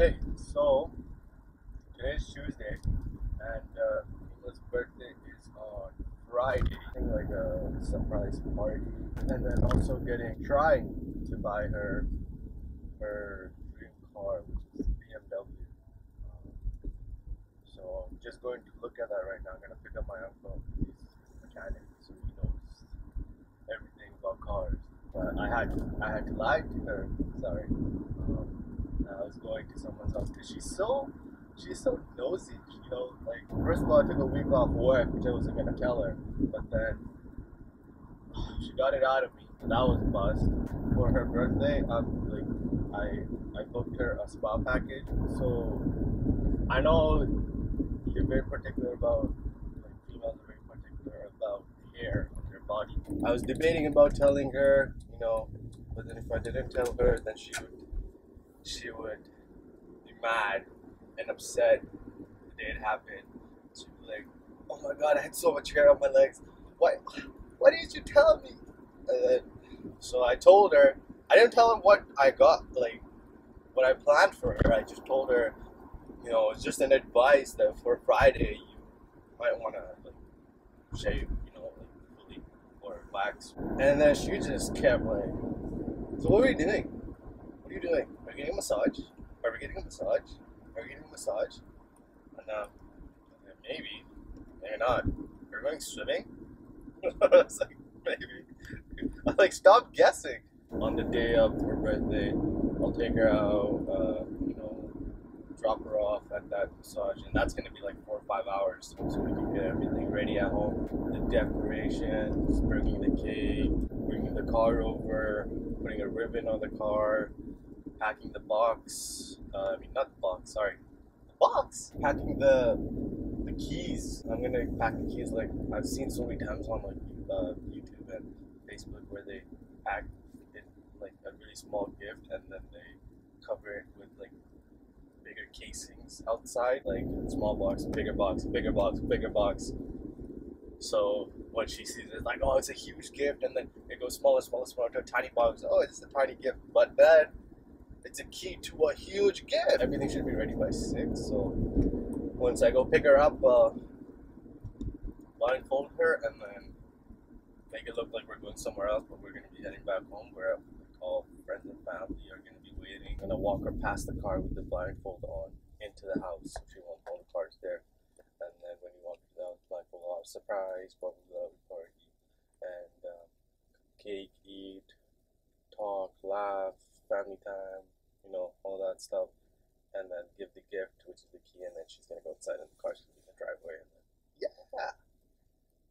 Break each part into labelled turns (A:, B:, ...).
A: Okay, so today's Tuesday, and Mila's birthday is on Friday. I think like a surprise party, and then also trying to buy her dream car, which is a BMW. So I'm just going to look at that right now. I'm gonna pick up my uncle. He's a mechanic, so he knows everything about cars. But I had to lie to her. Sorry. I was going to someone's house because she's so nosy. You know, like first of all, I took a week off work, which I wasn't gonna tell her, but then she got it out of me. So that was a bust. For her birthday, I booked her a spa package. So I know you're very particular about, like, females are very particular about hair on their body. I was debating about telling her, you know, but then if I didn't tell her, then she would be mad and upset the day it happened. She'd be like, "Oh my God, I had so much hair on my legs. Why didn't you tell me?" And then, so I told her. I didn't tell her what I got, like what I planned for her. I just told her, you know, it's just an advice that for Friday you might want to like shave, you know, like fully or wax. And then she just kept like, "So what are we doing? What are you doing? Are we getting a massage? Are we getting a massage? Are we getting a massage?" And maybe not. Are we going swimming? I was like, maybe. I'm like, stop guessing. On the day of her birthday, I'll take her out, you know, drop her off at that massage, and that's gonna be like 4 or 5 hours, so we can get everything ready at home. The decorations, bringing the cake, bringing the car over, putting a ribbon on the car, packing the box. Not the box. Sorry, the box. Packing the keys. I'm gonna pack the keys like I've seen so many times on like YouTube and Facebook, where they pack it like a really small gift and then they cover it with like bigger casings outside, like small box, bigger box, bigger box, bigger box. So what she sees is like, oh, it's a huge gift, and then it goes smaller, smaller, smaller to a tiny box. Oh, it's a tiny gift, but then it's a key to a huge gift. Everything should be ready by 6. So once I go pick her up, blindfold her, and then make it look like we're going somewhere else, but we're going to be heading back home where all friends and family are going to be waiting. I'm going to walk her past the car with the blindfold on into the house, so she won't know the car's there. And then when you walk through the house, blindfold off, surprise, blah, blah, blah, party, and cake, eat, talk, laugh, family time, you know, all that stuff. And then give the gift, which is the key, and then she's going to go outside in the car, she's going to drive away, and then, yeah,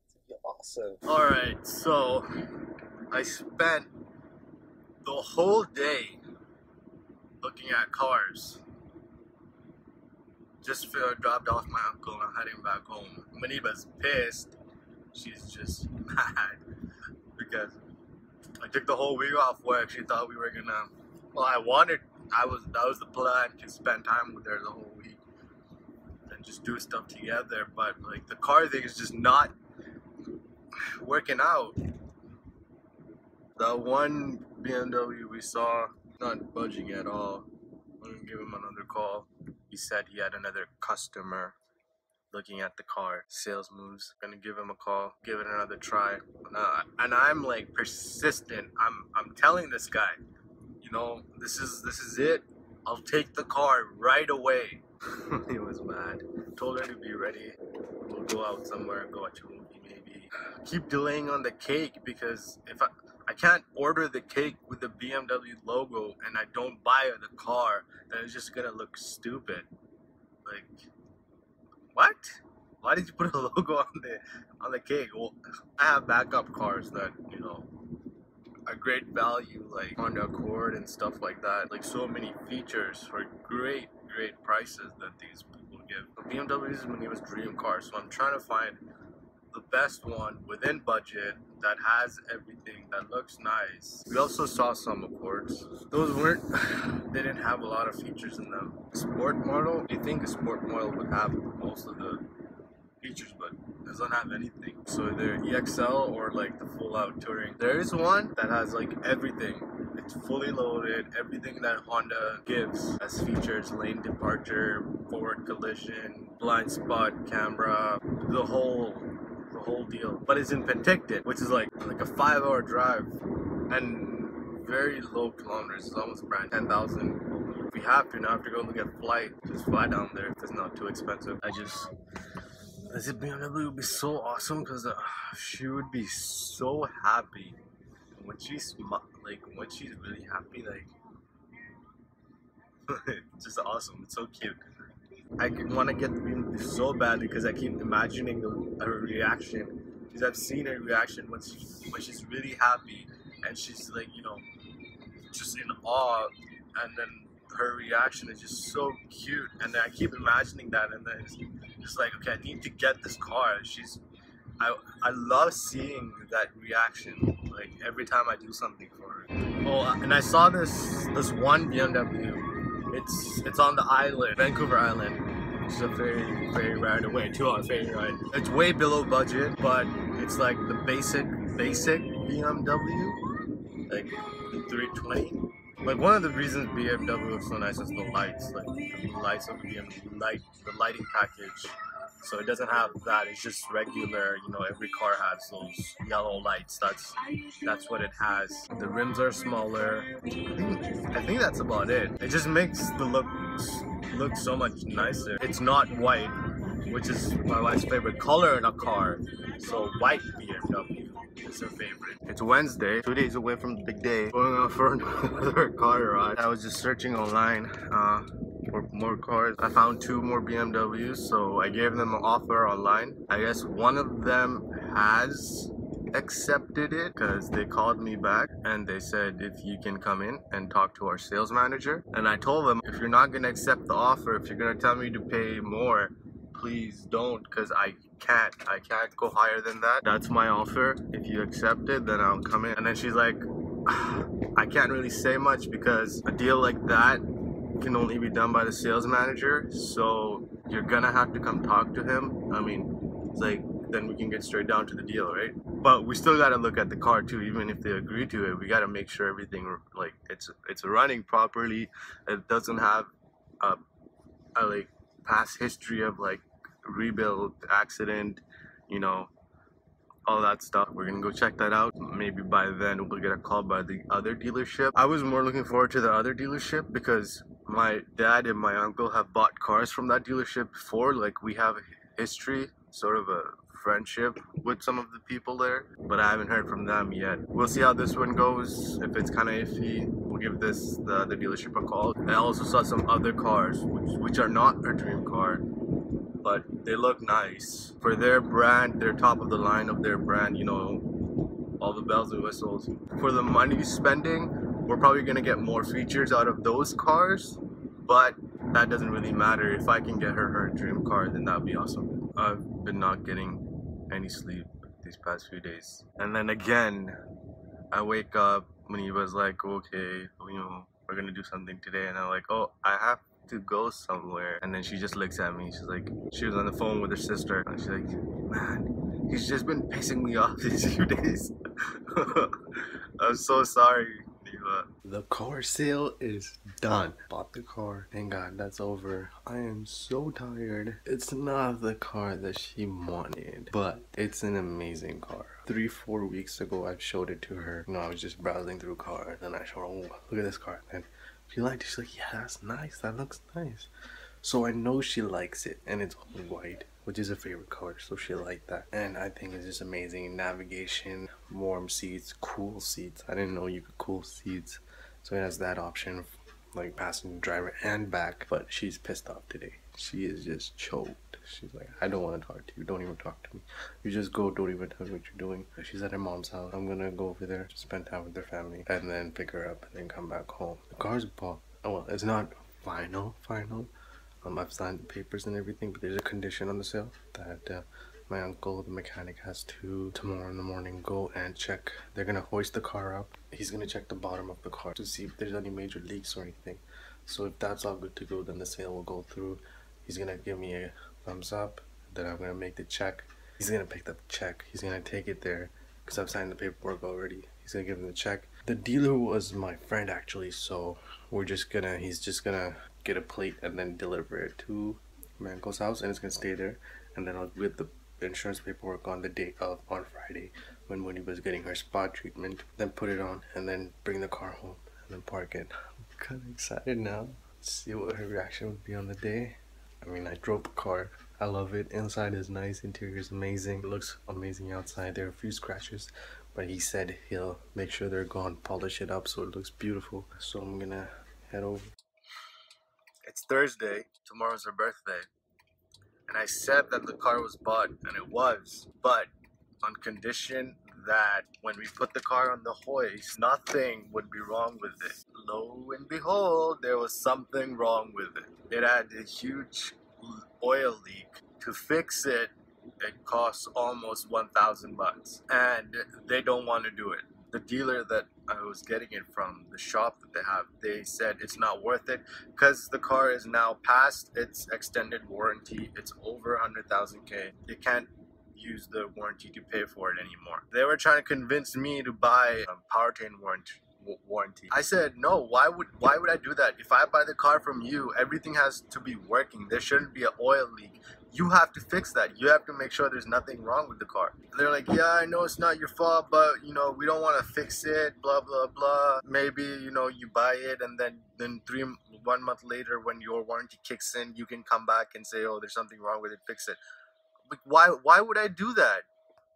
A: it's going to be awesome. Alright, so I spent the whole day looking at cars. Just dropped off my uncle and I'm heading back home. Muniba's pissed. She's just mad because I took the whole week off work. She thought we were gonna, well, that was the plan, to spend time with her the whole week and just do stuff together, but like the car thing is just not working out. The one BMW we saw, not budging at all. I'm gonna give him another call. He said he had another customer looking at the car. Sales moves. Gonna give him a call, give it another try. And I'm like persistent. I'm telling this guy, you know, this is it. I'll take the car right away. He was mad. Told her to be ready. We'll go out somewhere, go watch a movie maybe. Keep delaying on the cake because if I can't order the cake with the BMW logo and I don't buy the car, then it's just gonna look stupid. Like, what? Why did you put a logo on the cake? Well, I have backup cars that, you know, are great value, like Honda Accord and stuff like that. Like so many features for great prices that these people give. But BMW is Muniba's dream car, so I'm trying to find the best one within budget that has everything, that looks nice. We also saw some Accords. Those they didn't have a lot of features in them. Sport model, you think a sport model would have most of the features, but it doesn't have anything. So either EXL or like the full out touring. There is one that has like everything. It's fully loaded, everything that Honda gives as features: lane departure, forward collision, blind spot camera, the whole deal. But it's in Penticton, which is like a 5-hour drive and very low kilometers. It's almost brand 10,000. If we have to now, have to go look at flight, just fly down there if it's not too expensive. This BMW would be so awesome because she would be so happy when she's when she's really happy. Like it's just awesome. It's so cute. I want to get the BMW so bad because I keep imagining her reaction. Because I've seen her reaction when she's really happy and she's like, you know, just in awe, and then her reaction is just so cute, and I keep imagining that, and then it's just like, okay, I need to get this car. I love seeing that reaction, like every time I do something for her. Oh, and I saw this one BMW. It's on the island, Vancouver Island. It's a very rare, 2-hour ferry ride. It's way below budget, but it's like the basic BMW, like the 320. Like one of the reasons BMW is so nice is the lights, like the lights of the BMW, the lighting package. So it doesn't have that. It's just regular. You know, every car has those yellow lights. That's what it has. The rims are smaller. I think that's about it. It just makes the look so much nicer. It's not white, which is my wife's favorite color in a car. So white BMW is her favorite. It's Wednesday, 2 days away from the big day. Going out for another car ride. I was just searching online for more cars. I found 2 more BMWs, so I gave them an offer online. I guess one of them has accepted it because they called me back and they said if you can come in and talk to our sales manager. And I told them, if you're not going to accept the offer, if you're going to tell me to pay more, please don't, because I can't go higher than that. That's my offer. If you accept it, then I'll come in. And then she's like, I can't really say much because a deal like that can only be done by the sales manager, so you're gonna have to come talk to him. I mean, it's like, then we can get straight down to the deal, right? But we still gotta look at the car too. Even if they agree to it, we gotta make sure everything, like, it's running properly. It doesn't have a like past history of like rebuild, accident, you know, all that stuff. We're gonna go check that out. Maybe by then we'll get a call by the other dealership. I was more looking forward to the other dealership because my dad and my uncle have bought cars from that dealership before. Like, we have a history, sort of a friendship with some of the people there, but I haven't heard from them yet. We'll see how this one goes. If it's kind of iffy, we'll give the other dealership a call. I also saw some other cars which are not a dream car, but they look nice for their brand. They're top of the line of their brand, you know, all the bells and whistles. For the money spending, we're probably gonna get more features out of those cars, but that doesn't really matter. If I can get her dream car, then that'd be awesome. I've been not getting any sleep these past few days, and then again I wake up, Muniba's like, okay, you know, we're gonna do something today, and I'm like, oh, I have to go somewhere. And then she just looks at me. She's like, she was on the phone with her sister, and she's like, man, he's just been pissing me off these few days. I'm so sorry, Muniba. The car sale is done. Bought the car. Thank God that's over. I am so tired. It's not the car that she wanted, but it's an amazing car. 3-4 weeks ago I showed it to her. You know, I was just browsing through cars and I showed her, oh, look at this car. And she liked it. She's like, yeah, that's nice. That looks nice. So I know she likes it, and it's white, which is her favorite color, so she liked that. And I think it's just amazing. Navigation, warm seats, cool seats. I didn't know you could cool seats. So it has that option, like passenger, driver, and back. But she's pissed off today. She is just choked. She's like, I don't want to talk to you. Don't even talk to me. You just go. Don't even tell me what you're doing. She's at her mom's house. I'm gonna go over there, spend time with their family, and then pick her up and then come back home. The car's bought. Oh, well, it's not final. I've signed the papers and everything, but there's a condition on the sale that my uncle, the mechanic, has to tomorrow in the morning go and check. They're gonna hoist the car up. He's gonna check the bottom of the car to see if there's any major leaks or anything. So if that's all good to go, then the sale will go through. He's gonna give me a thumbs up. Then I'm gonna make the check. He's gonna pick up the check. He's gonna take it there because I've signed the paperwork already. He's gonna give him the check. The dealer was my friend actually, so he's just gonna get a plate and then deliver it to my uncle's house, and it's gonna stay there, and then I'll get the insurance paperwork on the day of on Friday when Muniba was getting her spa treatment, then put it on and then bring the car home and then park it. I'm kinda excited now. See what her reaction would be on the day. I mean, I drove the car. I love it. Inside is nice. Interior is amazing. It looks amazing outside. There are a few scratches, but he said he'll make sure they're gone, polish it up so it looks beautiful. So I'm gonna head over. It's Thursday. Tomorrow's her birthday. And I said that the car was bought, and it was, but on condition that when we put the car on the hoist, nothing would be wrong with it. Lo and behold, there was something wrong with it. It had a huge oil leak. To fix it, it costs almost 1,000 bucks, and they don't want to do it. The dealer that I was getting it from, the shop that they have, they said it's not worth it because the car is now past its extended warranty. It's over 100,000 K. You can't use the warranty to pay for it anymore. They were trying to convince me to buy a powertrain warranty. I said no. Why would I do that? If I buy the car from you, everything has to be working. There shouldn't be an oil leak. You have to fix that. You have to make sure there's nothing wrong with the car. They're like, yeah, I know it's not your fault, but you know, we don't want to fix it, blah blah blah. Maybe, you know, you buy it and then 1 month later when your warranty kicks in, you can come back and say, oh, there's something wrong with it, fix it. Like, why would I do that?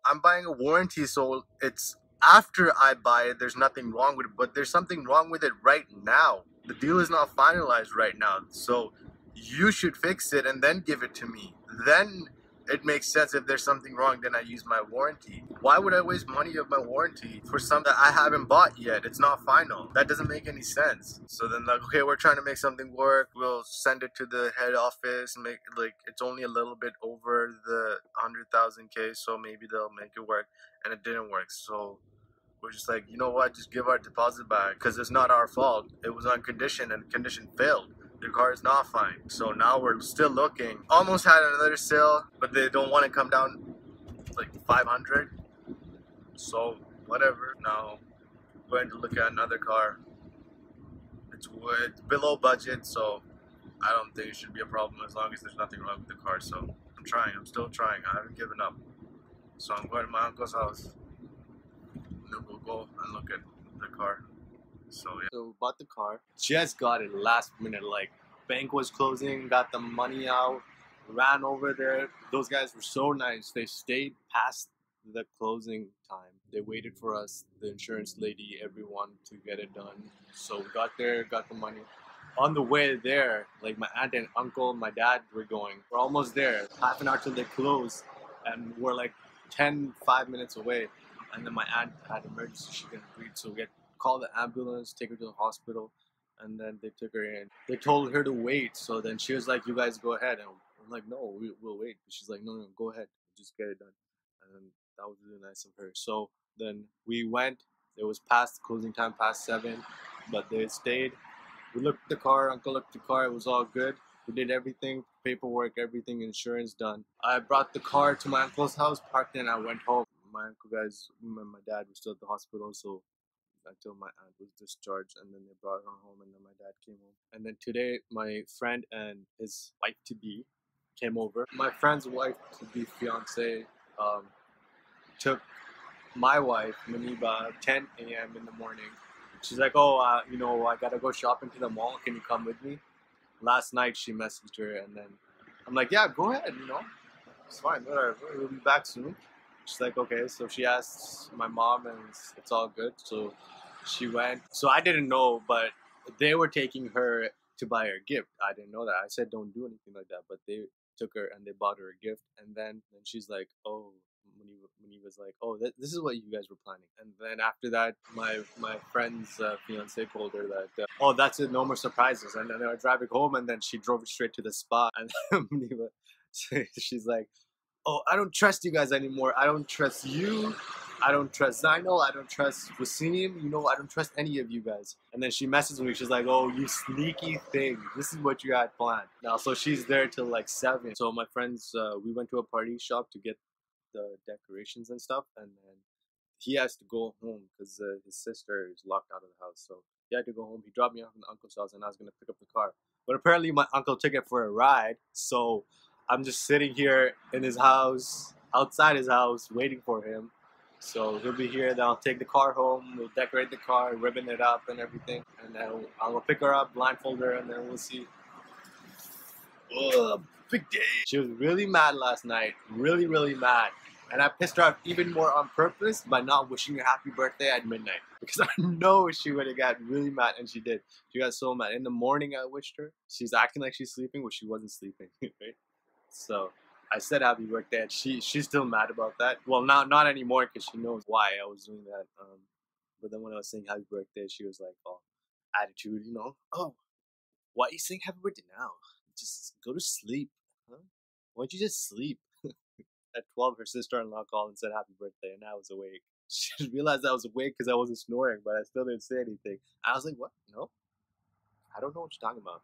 A: I'm buying a warranty, so it's after I buy it, there's nothing wrong with it, but there's something wrong with it right now. The deal is not finalized right now, so you should fix it and then give it to me. Then it makes sense. If there's something wrong, then I use my warranty. Why would I waste money of my warranty for something that I haven't bought yet? It's not final. That doesn't make any sense. So then, like, okay, we're trying to make something work. We'll send it to the head office. Make, like, it's only a little bit over the 100,000 K, so maybe they'll make it work. And it didn't work. So we're just like, you know what? Just give our deposit back because it's not our fault. It was on condition, and condition failed. The car is not fine. So now we're still looking. Almost had another sale, but they don't want to come down like 500. So whatever. Now going to look at another car. It's below budget, so I don't think it should be a problem as long as there's nothing wrong with the car. So I'm trying. I'm still trying. I haven't given up. So I'm going to my uncle's house. And then we'll go and look at the car. So yeah. So we bought the car. Just got it last minute. Like, bank was closing, got the money out, ran over there. Those guys were so nice. They stayed past the closing time. They waited for us, the insurance lady, everyone, to get it done. So we got there, got the money. On the way there, like, my aunt and uncle, my dad were going. We're almost there. Half an hour till they close, and we're like 5 minutes away. And then my aunt had emergency. She couldn't breathe, so we had call the ambulance, take her to the hospital, and then they took her in. They told her to wait, so then she was like, you guys go ahead. And I'm like, no, we'll wait. She's like, no, go ahead, just get it done. And that was really nice of her. So then we went. It was past closing time, past 7, but they stayed. We looked at the car, uncle looked at the car, it was all good. We did everything, paperwork, everything, insurance done. I brought the car to my uncle's house, parked it, and I went home. My uncle guys, my dad was still at the hospital, so until my aunt was discharged, and then they brought her home, and then my dad came home. And then today, my friend and his wife-to-be came over. My friend's wife-to-be fiance took my wife, Muniba, 10 a.m. in the morning. She's like, oh, you know, I gotta go shopping to the mall. Can you come with me? Last night, she messaged her, and then I'm like, yeah, go ahead, you know. It's fine, whatever. We'll be back soon. She's like, okay. So she asked my mom, and it's all good. So she went. So I didn't know, but they were taking her to buy her a gift. I didn't know that. I said, don't do anything like that. But they took her and they bought her a gift. And then she's like, oh, Muniba's like, oh, this is what you guys were planning. And then after that, my friend's fiance told her that, oh, that's it, no more surprises. And then they were driving home, and then she drove straight to the spot. And Muniba, she's like, oh, I don't trust you guys anymore. I don't trust you. I don't trust Zainal. I don't trust Wasim. You know, I don't trust any of you guys. And then she messaged me. She's like, oh, you sneaky thing. This is what you had planned. Now, so she's there till like 7. So my friends, we went to a party shop to get the decorations and stuff. And then he has to go home because his sister is locked out of the house. So he had to go home. He dropped me off in the uncle's house, and I was gonna pick up the car. But apparently, my uncle took it for a ride. So I'm just sitting here in his house, outside his house, waiting for him. So he'll be here. Then I'll take the car home. We'll decorate the car, ribbon it up, and everything. And then I'll pick her up, blindfold her, and then we'll see. Ugh, big day. She was really mad last night. Really, really mad. And I pissed her off even more on purpose by not wishing her happy birthday at midnight. Because I know she would have got really mad, and she did. She got so mad. In the morning, I wished her. She's acting like she's sleeping, but she wasn't sleeping, right? So I said happy birthday, and she's still mad about that. Well, not anymore, because she knows why I was doing that. But then when I was saying happy birthday, she was like, oh, attitude, you know. Oh, why are you saying happy birthday now? Just go to sleep. Huh? Why don't you just sleep? At 12, her sister-in-law called and said happy birthday, and I was awake. She realized I was awake because I wasn't snoring, but I still didn't say anything. I was like, what? No? I don't know what you're talking about.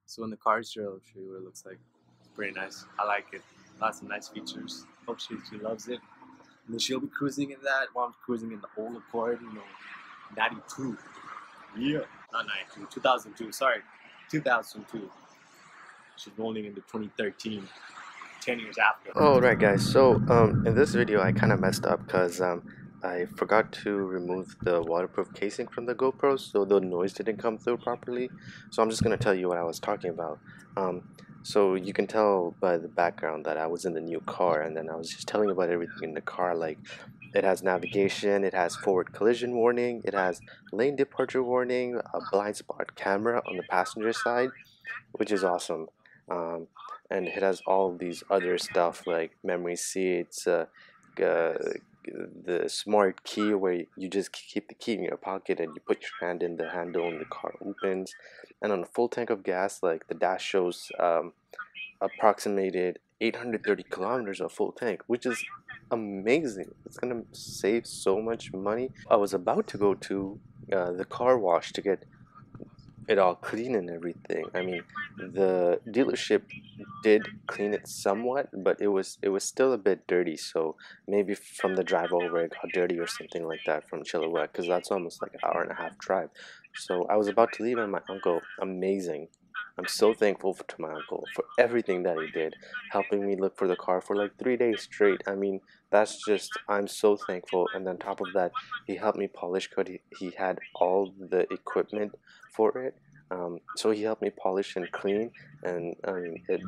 A: So in the car, I'll show you what it looks like. It's pretty nice. I like it. Lots of nice features. Hope she loves it. And then she'll be cruising in that while I'm cruising in the old Accord, 92. Yeah. Not 92, 2002. Sorry, 2002. She's rolling into 2013. 10 years after. Alright guys, so in this video I kind of messed up because I forgot to remove the waterproof casing from the GoPro, so the noise didn't come through properly. So I'm just going to tell you what I was talking about. So you can tell by the background that I was in the new car, and then I was just telling you about everything in the car. Like, it has navigation, it has forward collision warning, it has lane departure warning, a blind spot camera on the passenger side, which is awesome. And it has all these other stuff like memory seats, the smart key where you just keep the key in your pocket and you put your hand in the handle and the car opens. And on a full tank of gas, like the dash shows approximated 830 kilometers of full tank, which is amazing. It's gonna save so much money. I was about to go to the car wash to get it all clean and everything. I mean, the dealership did clean it somewhat, but it was still a bit dirty. So maybe from the drive over it got dirty or something like that from Chilliwack, because that's almost like an hour and a half drive. So I was about to leave, and my uncle, amazing. I'm so thankful to my uncle for everything that he did, helping me look for the car for like 3 days straight. I mean, that's just, I'm so thankful. And on top of that, he helped me polish coat. He had all the equipment for it. So he helped me polish and clean, and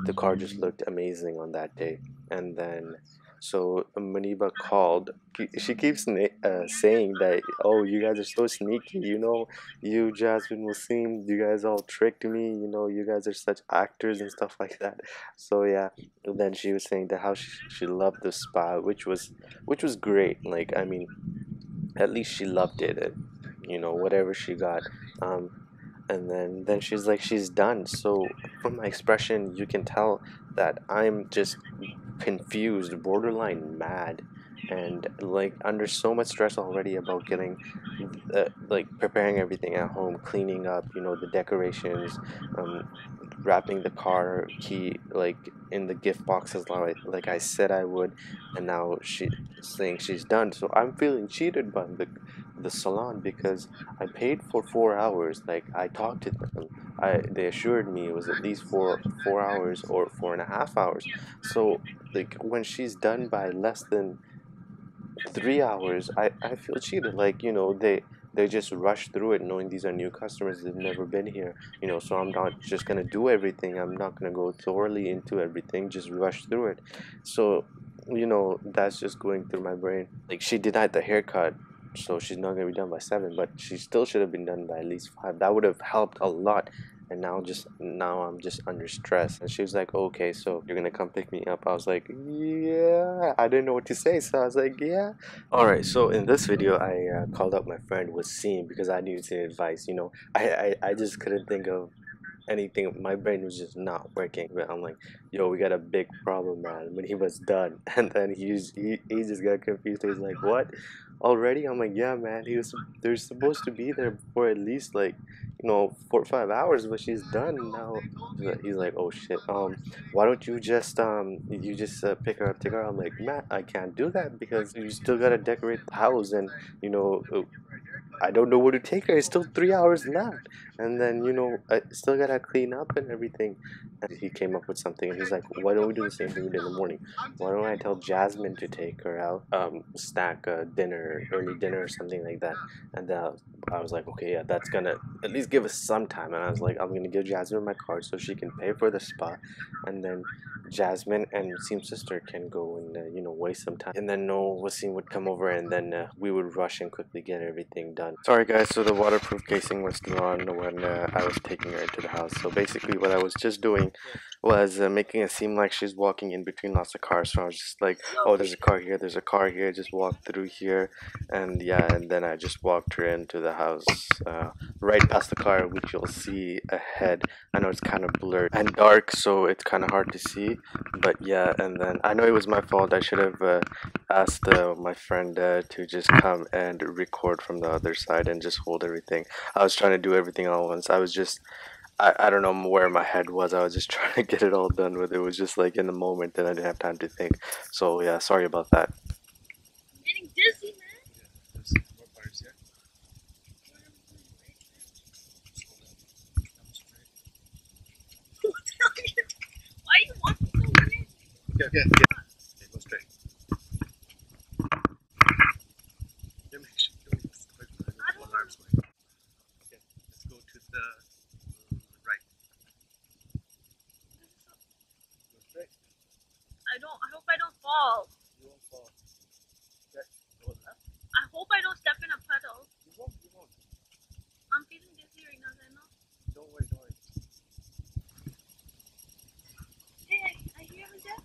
A: the car just looked amazing on that day. And then so Muniba called. She keeps saying that, oh, you guys are so sneaky, you, Jasmine, Wasim, you guys all tricked me, you guys are such actors and stuff like that. So yeah, and then she was saying that how she loved the spa, which was great. Like, I mean, at least she loved it, whatever she got. And then she's like, she's done. So from my expression, you can tell that I'm just confused, borderline mad, and like under so much stress already about getting like preparing everything at home, cleaning up, the decorations, wrapping the car key like in the gift boxes like I said I would. And now she's saying she's done. So I'm feeling cheated by the salon, because I paid for 4 hours. Like, I talked to them, they assured me it was at least 4 hours or 4.5 hours. So like, when she's done by less than 3 hours, I feel cheated. Like, they just rush through it, knowing these are new customers, they've never been here, so I'm not just gonna do everything, I'm not gonna go thoroughly into everything, just rush through it. So that's just going through my brain. Like, she denied the haircut, so she's not gonna be done by 7, but she still should have been done by at least 5. That would have helped a lot. And now I'm just under stress. And she was like, okay, so you're gonna come pick me up? I was like, yeah. I didn't know what to say, so I was like, yeah. Alright, so in this video, I called up my friend Wasim because I needed advice. I just couldn't think of
B: anything. My brain was just not working. But I'm like, yo, we got a big problem, man. When he was done, and then he just got confused. He's like, what? Already? I'm like, yeah, man. They're supposed to be there for at least like 4 or 5 hours, but she's done now. He's like, oh shit. Why don't you just pick her up, take her out? I'm like, Matt, I can't do that because you still gotta decorate the house, and you know I don't know where to take her. It's still 3 hours left, and then I still gotta clean up and everything. And he came up with something, and he's like, "Why don't we do the same thing we did in the morning? Why don't I tell Jasmine to take her out, snack dinner, early dinner or something like that?" And I was like, "Okay, yeah, that's gonna at least give us some time." And I was like, "I'm gonna give Jasmine my card so she can pay for the spa, and then Jasmine and Wasim's sister can go and waste some time, and then Wasim would come over, and then we would rush and quickly get everything done." Sorry guys, so the waterproof casing was still on when I was taking her into the house. So basically what I was just doing was making it seem like she's walking in between lots of cars. So I was just like, oh, there's a car here, there's a car here, just walk through here. And yeah, and then I just walked her into the house, right past the car, which you'll see ahead. I know it's kind of blurred and dark, so it's kind of hard to see, but yeah. And then I know it was my fault. I should have asked my friend to just come and record from the other side and just hold everything. I was trying to do everything all at once. I don't know where my head was. I was just trying to get it all done with. It was just like in the moment that I didn't have time to think. So yeah, sorry about that.
C: I'm getting dizzy, man.
A: There's more parts here.
C: Why are you walking so weird?
A: Okay, go straight. Yeah, make sure you don't use one arm's way. Okay, let's go to the right. Go straight.
C: I hope I don't fall.
A: You won't fall. Okay, go left.
C: I hope I don't step in a puddle.
A: You won't.
C: I'm feeling dizzy right now, I know.
A: Don't worry.
C: Hey, I hear him there.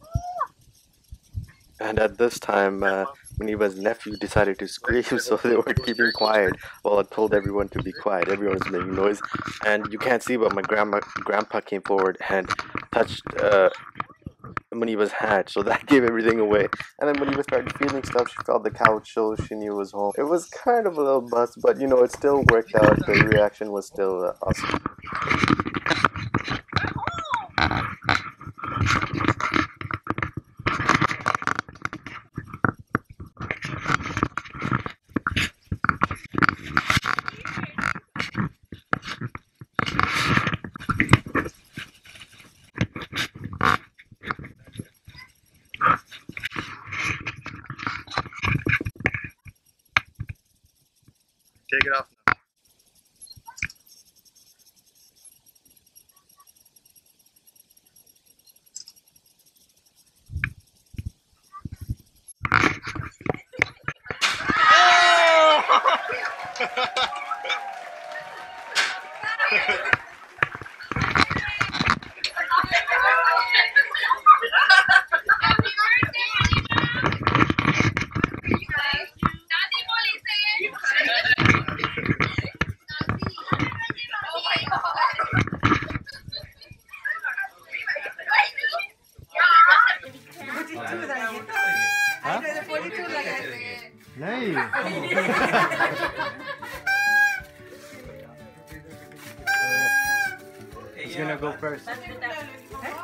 B: And at this time, Muniba's nephew decided to scream, so they were keeping quiet. Well, I told everyone to be quiet. Everyone was making noise, and you can't see, but my grandpa came forward and touched Muniba's hat, so that gave everything away. And then Muniba started feeling stuff. She felt the couch, so she knew it was home. It was kind of a little bust, but it still worked out. The reaction was still awesome.
A: Take it off now.
B: Nice. He's gonna go first. He's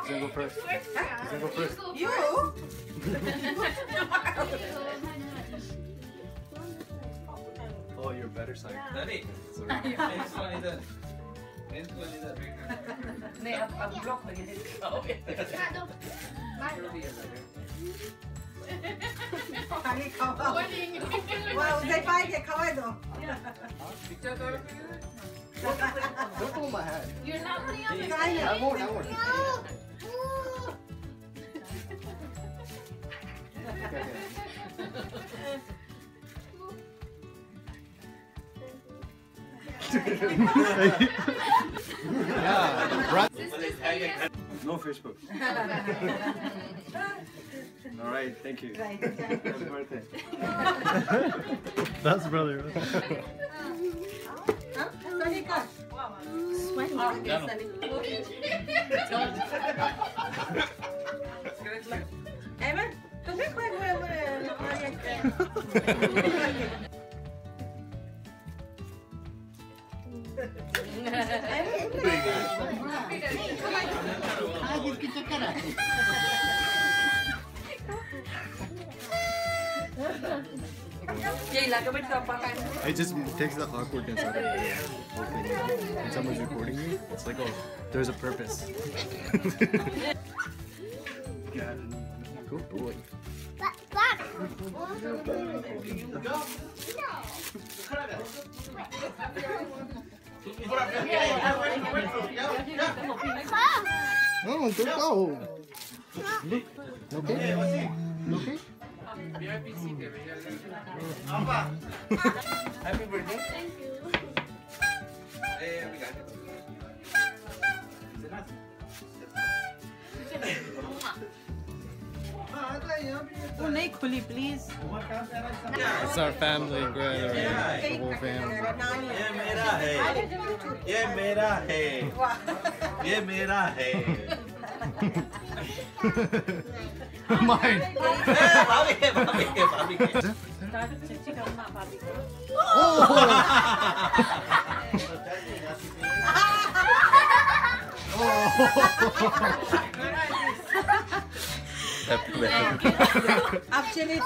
B: gonna go first. He's gonna go first.
D: You?
B: Oh, you're better side.
D: Wow, they fight it, kawaii.
B: Don't pull my hat.
C: You're not putting on the
B: I won't. Yeah. No Facebook. All right, thank you. Happy birthday. That's brother.
D: Sweat. Evan, ¿tú qué juegas?
A: It just takes the awkwardness out of it. When someone's recording you, it's like, oh, there's a purpose. Good boy. Oh, good go. Look. Okay. Okay.
E: Happy birthday.
C: Thank you.
E: Hey, we got it.
D: वो नहीं खुली please.
A: It's our family, brother. The whole family.
E: ये मेरा है. ये मेरा है. ये मेरा है.
A: Mine.
E: भाभी के, भाभी के, भाभी के.
D: अब चलिए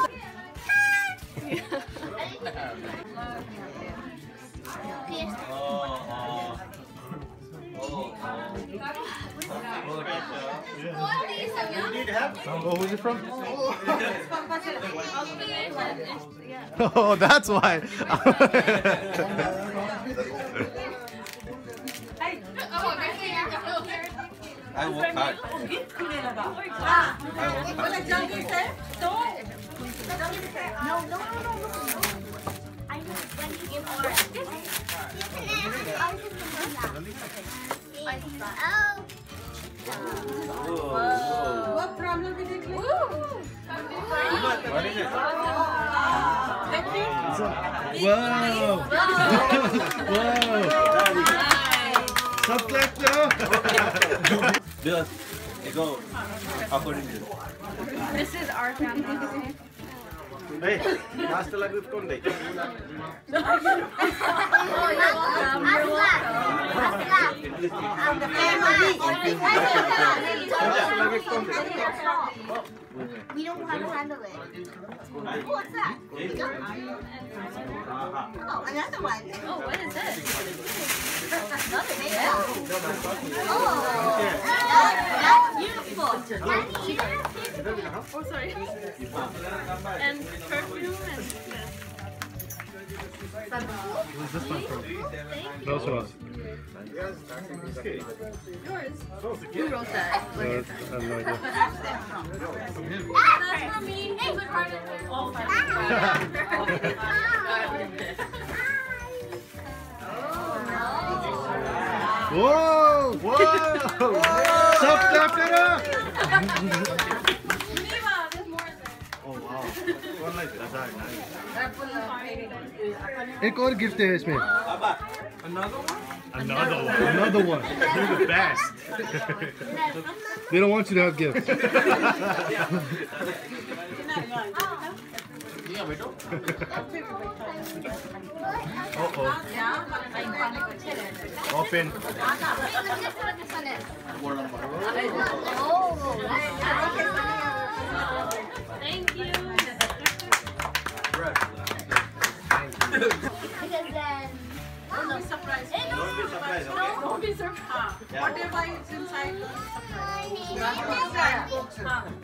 A: Oh, who's it from? Oh, that's why.
E: I work hard.
D: बोले जल्दी से तो
C: No. I know when you give orange.
D: what problem did it make?
E: What is it?
A: Wow. Wow. Subtitle.
E: Just go according to.
C: This is our family.
E: Hey, last lag with Konde.
C: We don't know how to handle it. What's that? Oh, another one. Oh, what is this? Another nail. Oh, that's beautiful. Oh, sorry. And perfume and
A: Where's this one from? Those from us.
C: yours. Who wrote that?
A: I have no idea.
C: That's for me. Hey, look right at there.
A: Whoa! Whoa! Subtitle.
C: Muniba, there's more in there.
A: Oh wow! एक और gift है इसमें. Another one. You're the best. They don't want you to have gifts. Uh-oh. Open.
C: Thank you. Because then...
D: Don't be surprised.
E: Don't be surprised, okay?
D: Don't be surprised. Whatever is inside,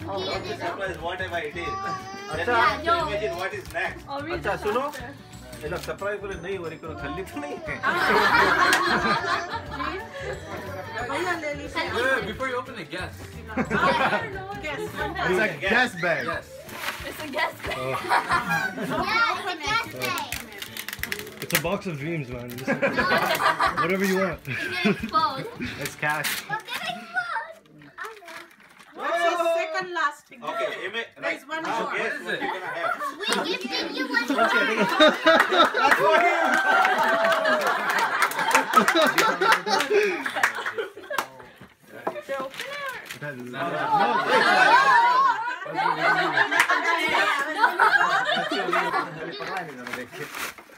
E: Don't be surprised whatever it is. Just
C: Yeah, yo.
E: imagine what is next.
C: I'll read
E: अच्छा
C: the
E: सुनो
C: chapter.
E: ये लोग surprise बोले नहीं हो रही करो खाली तो नहीं है
D: भैया ले लीजिए.
F: Before you open it, guess.
A: It's a guest bag.
C: It's a guest bag.
G: Yeah, it's a guest bag.
A: It's a box of dreams, man. Just whatever you want.
C: Get exposed.
A: It's cash.
G: Look at it close.
D: What's the second last thing?
E: Okay, Amy,
D: There's one
E: now
D: more.
E: guess what you're gonna have.
G: We gifted you one more.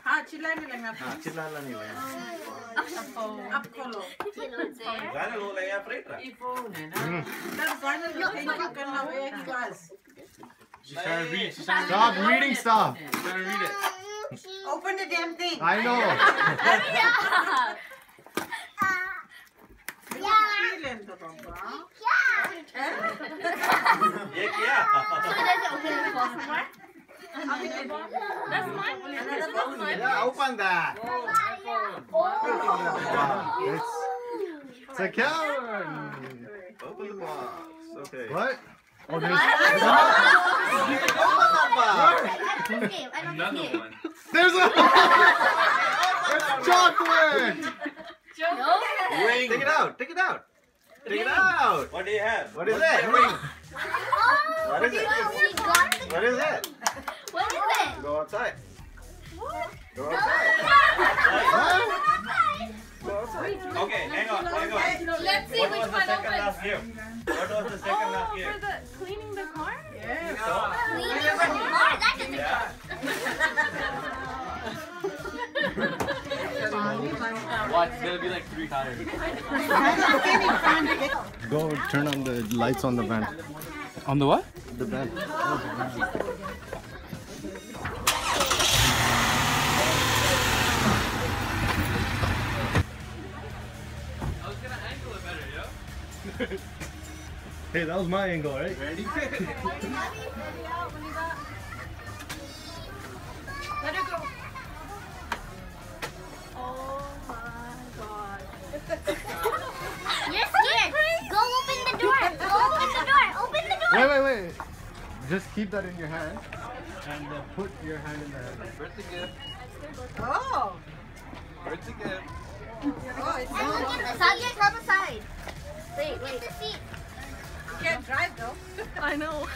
D: हाँ चिल्लाने लगा
E: चिल्लाना नहीं लगा
D: अब खोलो
E: गाना लो लगा freight
D: that's why you think you can have where he was
E: she's trying to read it.
A: Stop reading stuff.
E: She's trying to read it.
D: open the damn thing
A: I know.
G: Yeah.
E: ये क्या
C: That's mine.
A: Yeah, open that. Wow. It's a camera.
E: open the box okay
A: What? Oh, there's
E: another one
A: there's a it's chocolate.
E: ring take it out take it out take it out what do you have
A: What is it? Ring.
G: What
A: is it? What is it?
G: What is it?
A: Go outside. Go
G: No,
A: outside.
G: what?
A: Go outside.
E: okay hang on
C: Let's see
E: what
C: which
E: was the
C: one
E: second
C: opens.
E: last gift what was the second last
C: Oh,
E: gift
C: for the cleaning the car?
D: yes
G: Clean the car? That doesn't
E: yeah
F: Watch, it's gonna be like 3 tires.
A: Go turn on the lights on the van.
F: On the what?
A: The van.
F: I was gonna angle it better, yo.
A: Hey, that was my angle, right?
E: ready
C: Let her go. Oh my god.
G: You're scared. Go open the door. Go open the door. Open the door.
A: Wait. Just keep that in your hand and put your hand in the hand.
E: birthday gift
D: oh
E: birthday gift
D: oh it's
G: And look at the seat from the side.
C: Wait,
G: Look at the seat.
D: you can't drive though
C: I know.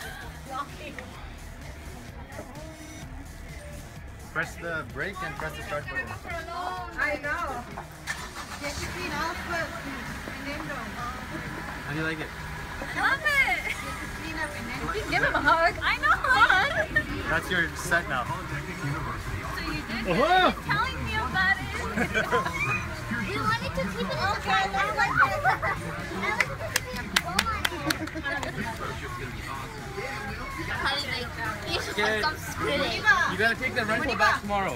A: Press the brake and press the start button.
D: I know get your feet out first and then go
F: How do you like it?
C: Love it.
D: clean up and then
C: Give him a hug. I know.
A: That's your set now.
C: So you did
A: Uh-huh.
C: telling me about it.
G: We wanted to keep it in the front. I like You should
F: Okay.
G: stop spitting.
F: You gotta take the rental back tomorrow.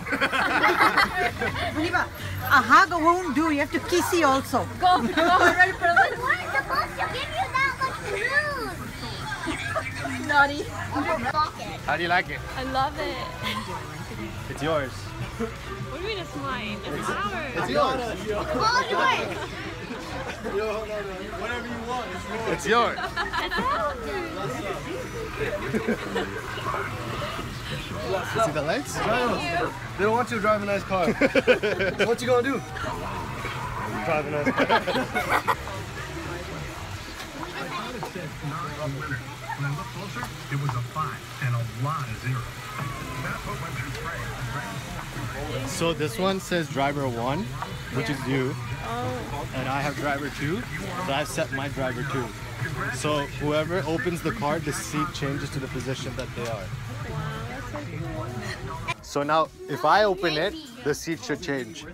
D: Muniba, a hug won't do. You have to kissy also.
C: Go. Ready for
G: We're supposed to give you that much food.
C: this? Naughty.
F: How do you like it?
C: I love it.
A: It's yours.
C: What do you mean it's mine? It's ours.
A: It's yours.
G: All yours.
A: Whatever you want, it's yours.
C: It's ours.
A: See the lights? They don't want you to drive a nice car. What you gonna do? Drive a nice car.
H: When I looked closer, it was a 5 and a lot of zeros. That's what went through Frank.
A: So this one says driver 1, which is you. And I have driver 2, so I've set my driver 2. So whoever opens the car, the seat changes to the position that they are. So now, if I open it, the seat should change.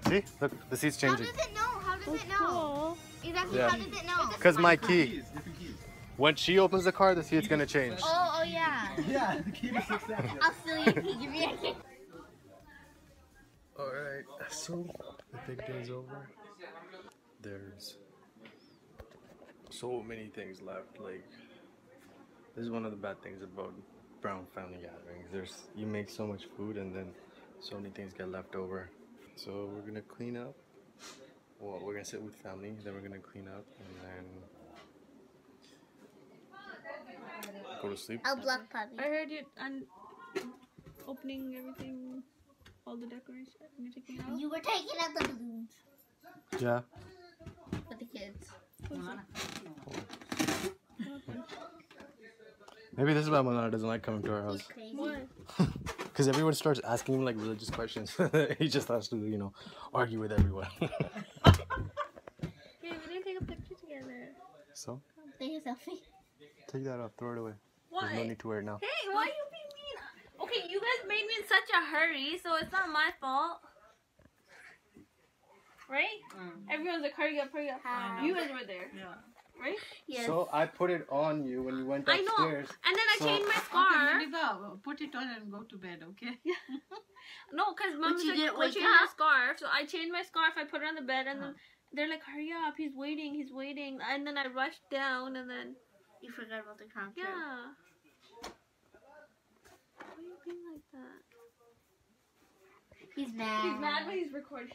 A: See? Look, the seat's
G: How
A: changing.
G: does it know? How does it know? Exactly,
A: Yeah.
G: how does it know?
A: Because my key. When she opens the car, the seat's gonna change.
G: Oh yeah.
A: Yeah, the key is successful.
G: I'll steal your key. Give me a key.
A: Alright, so the big day's over. There's so many things left. Like, this is one of the bad things about brown family gatherings. You make so much food and then so many things get left over. So we're gonna clean up. Well, we're gonna sit with family, then we're gonna clean up and then go to sleep.
G: I'll block Puppy.
C: I heard you opening everything, all the decoration. You're taking it out.
G: You were taking out the balloons
A: Yeah.
G: for the kids.
A: Maybe this is why Malana doesn't like coming to our house.
G: Crazy.
C: What?
B: Because everyone starts asking him like religious questions. He just has to, you know, argue with everyone.
C: Hey, we didn't take a picture together.
B: So,
C: Take a selfie.
B: take that off, throw it away.
C: Why?
B: There's no need to wear it now.
C: Hey, why you being mean? Okay, you guys made me in such a hurry, so it's not my fault. Right? Everyone's like, hurry up, hurry up. You guys were there.
D: Yeah.
C: Right? Yes.
B: So I put it on you when you went
C: I know.
B: upstairs.
C: And then I
B: So-
C: changed my
D: Okay,
C: scarf.
D: Muniba, put it on and go to bed, okay?
C: No, because mom was
G: you
C: like,
G: didn't
C: go
G: wake
C: change your
G: up?
C: scarf. So I changed my scarf, I put it on the bed, and then they're like, hurry up, he's waiting. And then I rushed down, and then,
G: You forgot about the crown.
C: yeah. Why are you being like that?
G: He's mad.
C: He's mad when he's recording.